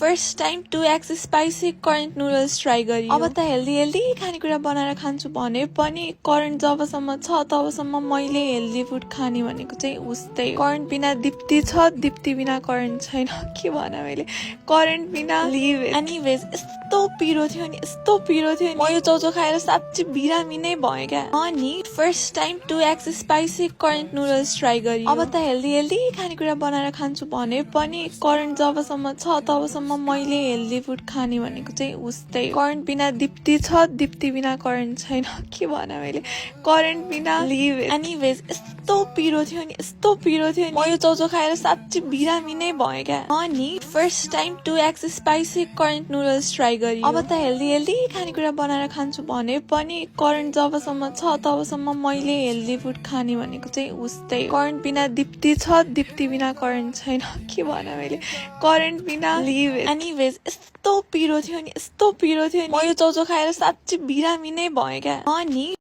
First time 2x spicy current noodles try गरियो। अब त हेल्दी खानेकुरा बनाएर खान्छु भने पनि करेन्ट जबसम्म छ तबसम्म मैले हेल्दी फुड खाने भनेको चाहिँ उस्तै। करेन्ट बिना दीप्ति छ, दीप्ति बिना करेन्ट छैन। के भन मैले, करेन्ट बिना लिभ। एनीवेज यस्तो पिरो थियो नि, यस्तो पिरो थियो नि, म यो चौचो खाएर साँच्चै बिरामी नै भएँ क्या। अनि first time 2x spicy current noodles try गरियो। अब त हेल्दी खानेकुरा बनाएर खान्छु भने पनि करेन्ट जबसम्म छ तबसम्म मैले हेल्दी फुड खाने भनेको चाहिँ उस्तै। करेन्ट बिना दीप्ति छ, दीप्ति बिना करेन्ट छैन। के भन मैले, करेन्ट बिना लिभ। एनीवेज यस्तो पिरो थियो नि, यस्तो पिरो थियो नि, म यो चौचो खाएर साँच्चै बिरामी नै भएँ क्या। अनि first time 2x spicy current noodles try गरियो। अब त हेल्दी खानेकुरा बनाएर खान्छु भने पनि करेन्ट जबसम्म छ तबसम्म मैले हेल्दी फुड खाने भनेको चाहिँ उस्तै। करेन्ट बिना दीप्ति छ, दीप्ति बिना करेन्ट छैन। के भन मैले, करेन्ट बिना लिभ। एनीवेज यस्तो पिरो थियो नि, यस्तो पिरो थियो नि, म यो चौचो खाएर साँच्चै बिरामी नै भएँ क्या। अनि